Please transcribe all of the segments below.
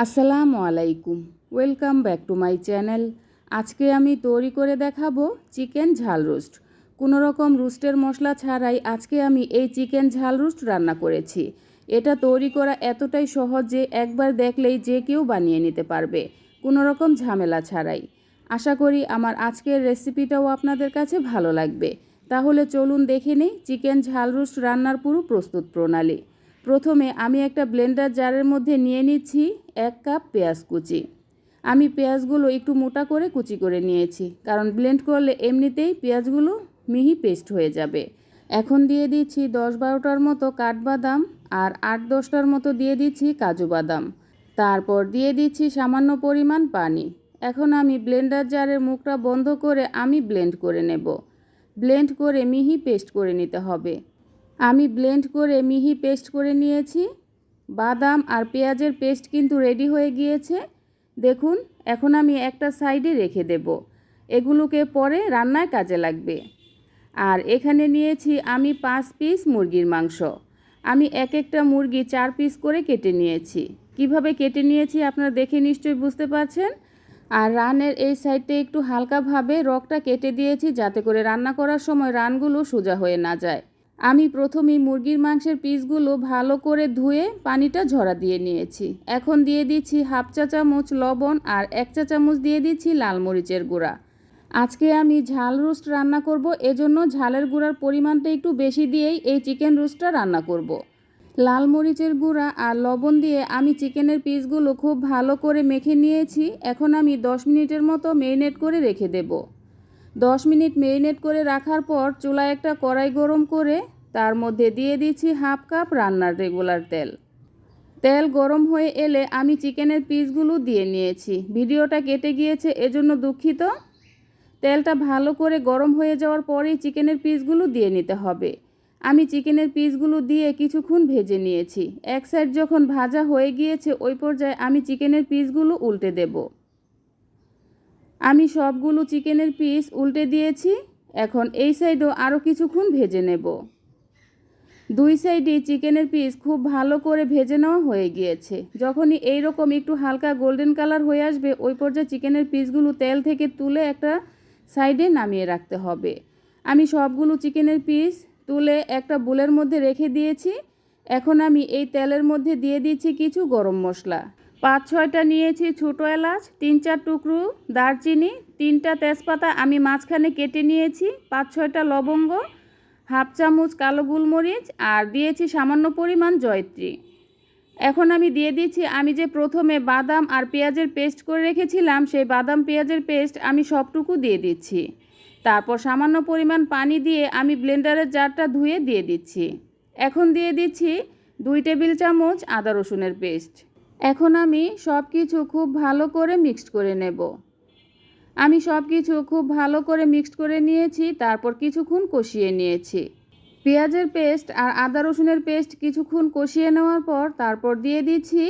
আসসালামু আলাইকুম, welcome back to my channel. আজকে আমি তৈরি করে দেখাবো চিকেন ঝাল রোস্ট। কোনো রকম রোস্টের মশলা ছাড়াই আজকে আমি এই চিকেন ঝাল রোস্ট রান্না করেছি। এটা তৈরি করা এতটাই সহজ যে একবার দেখলেই যে কেউ বানিয়ে নিতে পারবে, কোনো রকম ঝামেলা ছাড়াই। আশা করি আমার আজকের রেসিপিটাও আপনাদের কাছে ভালো লাগবে। তাহলে চলুন দেখে নিই চিকেন ঝাল রোস্ট রান্নার পুরো প্রস্তুত প্রণালী। প্রথমে আমি একটা ব্লেন্ডার জারের মধ্যে নিয়ে নিচ্ছি 1 কাপ পেঁয়াজ কুচি। আমি পেঁয়াজগুলো একটু মোটা করে কুচি করে নিয়েছি, কারণ ব্লেন্ড করলে এমনিতেই পেঁয়াজগুলো মিহি পেস্ট হয়ে যাবে। এখন দিয়ে দিচ্ছি 10-12টার মতো কাঠবাদাম আর 8-10টার মতো দিয়ে দিচ্ছি কাজু বাদাম। তারপর দিয়ে দিচ্ছি সামান্য পরিমাণ পানি। এখন আমি ব্লেন্ডার জারের মুখটা বন্ধ করে আমি ব্লেন্ড করে নেব। ব্লেন্ড করে মিহি পেস্ট করে নিতে হবে। আমি ব্লেন্ড করে মিহি পেস্ট করে নিয়েছি। বাদাম আর পেঁয়াজের পেস্ট কিন্তু রেডি হয়ে গিয়েছে। দেখুন, এখন আমি একটা সাইডে রেখে দেব, এগুলোকে পরে রান্নায় কাজে লাগবে। আর এখানে নিয়েছি আমি 5 পিস মুরগির মাংস। আমি এক একটা মুরগি 4 পিস করে কেটে নিয়েছি। কিভাবে কেটে নিয়েছি আপনারা দেখে নিশ্চয়ই বুঝতে পারছেন। আর রানের এই সাইডে একটু হালকাভাবে রগটা কেটে দিয়েছি, যাতে করে রান্না করার সময় রানগুলো সোজা হয়ে না যায়। আমি প্রথমেই মুরগির মাংসের পিসগুলো ভালো করে ধুয়ে পানিটা ঝরা দিয়ে নিয়েছি। এখন দিয়ে দিচ্ছি 1/2 চা চামচ লবণ আর 1 চা চামচ দিয়ে দিচ্ছি লাল মরিচের গুঁড়া। আজকে আমি ঝাল রোস্ট রান্না করব, এজন্য ঝালের গুঁড়ার পরিমাণটা একটু বেশি দিয়েই এই চিকেন রোস্টটা রান্না করব। লাল মরিচের গুঁড়া আর লবণ দিয়ে আমি চিকেনের পিসগুলো খুব ভালো করে মেখে নিয়েছি। এখন আমি 10 মিনিটের মতো মেরিনেট করে রেখে দেব। 10 মিনিট মেরিনেট করে রাখার পর চুলায় একটা কড়াই গরম করে তার মধ্যে দিয়ে দিচ্ছি 1/2 কাপ রান্নার রেগুলার তেল। তেল গরম হয়ে এলে আমি চিকেনের পিসগুলো দিয়ে নিয়েছি। ভিডিওটা কেটে গিয়েছে, এজন্য দুঃখিত। তেলটা ভালো করে গরম হয়ে যাওয়ার পরেই চিকেনের পিসগুলো দিয়ে নিতে হবে। আমি চিকেনের পিসগুলো দিয়ে কিছুক্ষণ ভেজে নিয়েছি। এক সাইড যখন ভাজা হয়ে গিয়েছে, ওই পর্যায়ে আমি চিকেনের পিসগুলো উল্টে দেব। আমি সবগুলো চিকেনের পিস উল্টে দিয়েছি। এখন এই সাইডও আরও কিছুক্ষণ ভেজে নেব। দুই সাইডে চিকেনের পিস খুব ভালো করে ভেজে নেওয়া হয়ে গিয়েছে। যখনই এই রকম একটু হালকা গোল্ডেন কালার হয়ে আসবে, ওই পর্যায়ে চিকেনের পিসগুলো তেল থেকে তুলে একটা সাইডে নামিয়ে রাখতে হবে। আমি সবগুলো চিকেনের পিস তুলে একটা বোলের মধ্যে রেখে দিয়েছি। এখন আমি এই তেলের মধ্যে দিয়ে দিচ্ছি কিছু গরম মশলা। 5-6টা নিয়েছি ছোটো এলাচ, 3-4 টুকরো দারচিনি, 3টা তেজপাতা আমি মাঝখানে কেটে নিয়েছি, 5-6টা লবঙ্গ, 1/2 চামচ কালো গোলমরিচ আর দিয়েছি সামান্য পরিমাণ জয়ত্রী। এখন আমি দিয়ে দিচ্ছি আমি যে প্রথমে বাদাম আর পেঁয়াজের পেস্ট করে রেখেছিলাম, সেই বাদাম পেঁয়াজের পেস্ট আমি সবটুকু দিয়ে দিচ্ছি। তারপর সামান্য পরিমাণ পানি দিয়ে আমি ব্লেন্ডারের জারটা ধুয়ে দিয়ে দিচ্ছি। এখন দিয়ে দিচ্ছি 2 টেবিল চামচ আদা রসুনের পেস্ট। এখন আমি সব কিছু খুব ভালো করে মিক্সড করে নেব। আমি সব কিছু খুব ভালো করে মিক্সড করে নিয়েছি, তারপর কিছুক্ষণ কষিয়ে নিয়েছি। পেঁয়াজের পেস্ট আর আদা রসুনের পেস্ট কিছুক্ষণ কষিয়ে নেওয়ার পর তারপর দিয়ে দিচ্ছি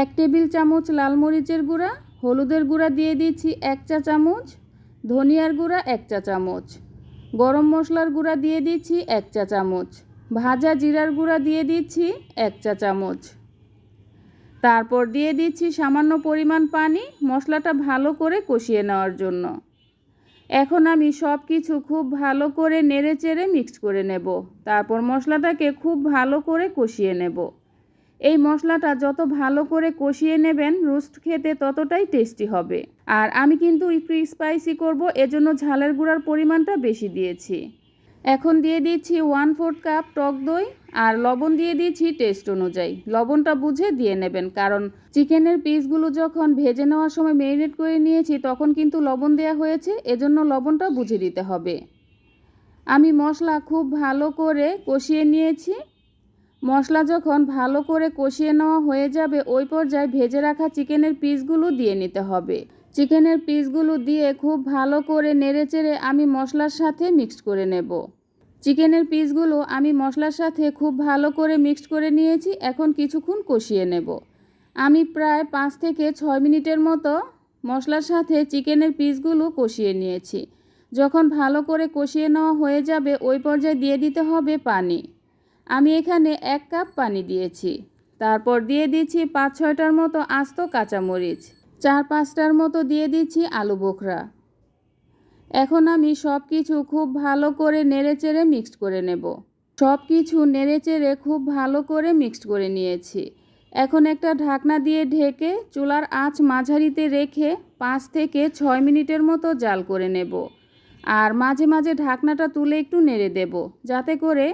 1 টেবিল চামচ লাল মরিচের গুঁড়া, হলুদের গুঁড়া দিয়ে দিচ্ছি 1 চা চামচ, ধনিয়ার গুঁড়া 1 চা চামচ, গরম মশলার গুঁড়া দিয়ে দিচ্ছি 1 চা চামচ, ভাজা জিরার গুঁড়া দিয়ে দিচ্ছি 1 চা চামচ। তারপর দিয়ে দিচ্ছি সামান্য পরিমাণ পানি মশলাটা ভালো করে কষিয়ে নেওয়ার জন্য। এখন আমি সব কিছু খুব ভালো করে নেড়েচেড়ে মিক্সড করে নেব। তারপর মশলাটাকে খুব ভালো করে কষিয়ে নেব। এই মশলাটা যত ভালো করে কষিয়ে নেবেন, রোস্ট খেতে ততটাই টেস্টি হবে। আর আমি কিন্তু একটু স্পাইসি করব, এজন্য ঝালের গুঁড়ার পরিমাণটা বেশি দিয়েছি। এখন দিয়ে দিচ্ছি 1/4 কাপ টক দই আর লবণ দিয়ে দিচ্ছি টেস্ট অনুযায়ী। লবণটা বুঝে দিয়ে নেবেন, কারণ চিকেনের পিসগুলো যখন ভেজে নেওয়ার সময় ম্যারিনেট করে নিয়েছি তখন কিন্তু লবণ দেওয়া হয়েছে, এজন্য লবণটা বুঝে দিতে হবে। আমি মশলা খুব ভালো করে কষিয়ে নিয়েছি। মশলা যখন ভালো করে কষিয়ে নেওয়া হয়ে যাবে, ওই পর্যায়ে ভেজে রাখা চিকেনের পিসগুলো দিয়ে নিতে হবে। চিকেনের পিসগুলো দিয়ে খুব ভালো করে নেড়েচেড়ে আমি মশলার সাথে মিক্সড করে নেব। চিকেনের পিসগুলো আমি মশলার সাথে খুব ভালো করে মিক্সড করে নিয়েছি। এখন কিছুক্ষণ কষিয়ে নেব। আমি প্রায় 5 থেকে 6 মিনিটের মতো মশলার সাথে চিকেনের পিসগুলো কষিয়ে নিয়েছি। যখন ভালো করে কষিয়ে নেওয়া হয়ে যাবে, ওই পর্যায়ে দিয়ে দিতে হবে পানি। আমি এখানে 1 কাপ পানি দিয়েছি। তারপর দিয়ে দিচ্ছি 5-6টার মতো আস্ত কাঁচামরিচ, 4-5টার মতো দিয়ে দিচ্ছি আলু বোখরা। এখন আমি সব কিছু খুব ভালো করে নেড়েচেড়ে মিক্সড করে নেব। সব কিছু নেড়েচেড়ে খুব ভালো করে মিক্সড করে নিয়েছি। এখন একটা ঢাকনা দিয়ে ঢেকে চুলার আঁচ মাঝারিতে রেখে 5 থেকে 6 মিনিটের মতো জাল করে নেব। আর মাঝে মাঝে ঢাকনাটা তুলে একটু নেড়ে দেব, যাতে করে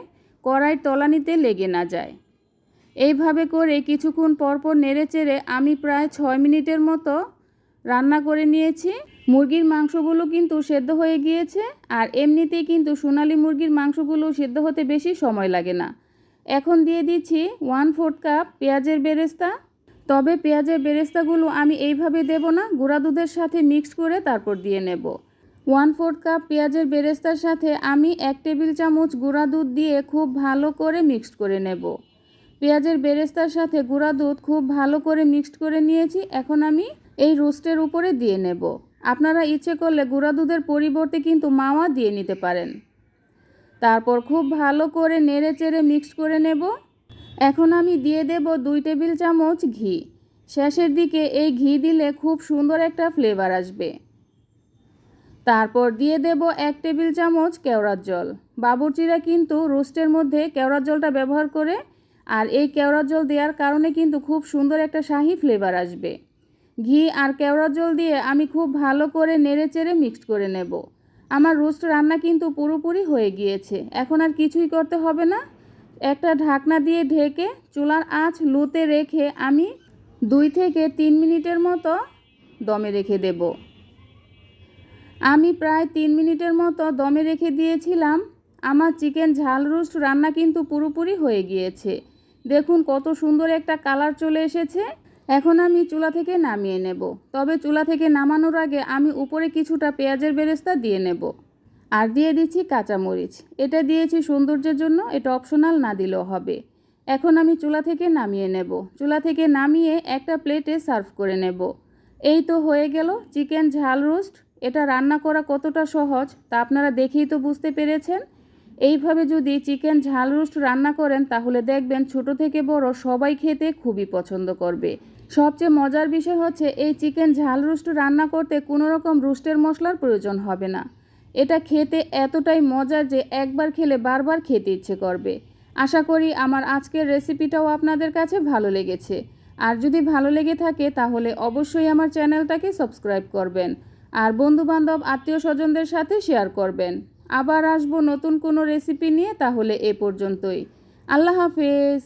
কড়াইয়ের তলানিতে লেগে না যায়। এইভাবে করে কিছুক্ষণ পরপর নেড়েচেড়ে আমি প্রায় 6 মিনিটের মতো রান্না করে নিয়েছি। মুরগির মাংসগুলো কিন্তু সেদ্ধ হয়ে গিয়েছে, আর এমনিতেই কিন্তু সোনালী মুরগির মাংসগুলো সেদ্ধ হতে বেশি সময় লাগে না। এখন দিয়ে দিচ্ছি 1/4 কাপ পেঁয়াজের বেরেস্তা। তবে পেঁয়াজের বেরেস্তাগুলো আমি এইভাবে দেব না, গুঁড়া দুধের সাথে মিক্সড করে তারপর দিয়ে নেব। 1/4 কাপ পেঁয়াজের বেরেস্তার সাথে আমি 1 টেবিল চামচ গুঁড়া দুধ দিয়ে খুব ভালো করে মিক্সড করে নেব। পেঁয়াজের বেরেস্তার সাথে গুঁড়া দুধ খুব ভালো করে মিক্সড করে নিয়েছি। এখন আমি এই রোস্টের উপরে দিয়ে নেব। আপনারা ইচ্ছে করলে গুঁড়া দুধের পরিবর্তে কিন্তু মাওয়া দিয়ে নিতে পারেন। তারপর খুব ভালো করে নেড়েচেড়ে মিক্সড করে নেব। এখন আমি দিয়ে দেব 2 টেবিল চামচ ঘি। শেষের দিকে এই ঘি দিলে খুব সুন্দর একটা ফ্লেভার আসবে। তারপর দিয়ে দেব 1 টেবিল চামচ কেওড়ার জল। বাবুর্চিরা কিন্তু রোস্টের মধ্যে কেওড়ার জলটা ব্যবহার করে, আর এই কেওড়ার জল দেওয়ার কারণে কিন্তু খুব সুন্দর একটা শাহি ফ্লেভার আসবে। ঘি আর কেওড়ার জল দিয়ে আমি খুব ভালো করে নেড়েচেড়ে মিক্সড করে নেব। আমার রোস্ট রান্না কিন্তু পুরোপুরি হয়ে গিয়েছে। এখন আর কিছুই করতে হবে না। একটা ঢাকনা দিয়ে ঢেকে চুলার আঁচ লোতে রেখে আমি 2 থেকে 3 মিনিটের মতো দমে রেখে দেব। আমি প্রায় 3 মিনিটের মতো দমে রেখে দিয়েছিলাম। আমার চিকেন ঝাল রোস্ট রান্না কিন্তু পুরোপুরি হয়ে গিয়েছে। দেখুন কত সুন্দর একটা কালার চলে এসেছে। এখন আমি চুলা থেকে নামিয়ে নেব। তবে চুলা থেকে নামানোর আগে আমি উপরে কিছুটা পেঁয়াজের বেরেস্তা দিয়ে নেব। আর দিয়ে দিচ্ছি কাঁচামরিচ। এটা দিয়েছি সৌন্দর্যের জন্য, এটা অপশনাল, না দিলেও হবে। এখন আমি চুলা থেকে নামিয়ে নেব। চুলা থেকে নামিয়ে একটা প্লেটে সার্ভ করে নেব। এই তো হয়ে গেল চিকেন ঝাল রোস্ট। এটা রান্না করা কতটা সহজ তা আপনারা দেখেই তো বুঝতে পেরেছেন। এইভাবে যদি চিকেন ঝাল রোস্ট রান্না করেন তাহলে দেখবেন ছোট থেকে বড় সবাই খেতে খুবই পছন্দ করবে। সবচেয়ে মজার বিষয় হচ্ছে এই চিকেন ঝাল রোস্ট রান্না করতে কোনো রকম রোস্টের মশলার প্রয়োজন হবে না। এটা খেতে এতটাই মজার যে একবার খেলে বারবার খেতে ইচ্ছে করবে। আশা করি আমার আজকের রেসিপিটাও আপনাদের কাছে ভালো লেগেছে। আর যদি ভালো লেগে থাকে তাহলে অবশ্যই আমার চ্যানেলটাকে সাবস্ক্রাইব করবেন, আর বন্ধুবান্ধব আত্মীয় স্বজনদের সাথে শেয়ার করবেন। আবার আসবো নতুন কোনো রেসিপি নিয়ে। তাহলে এ পর্যন্তই। আল্লাহ হাফেজ।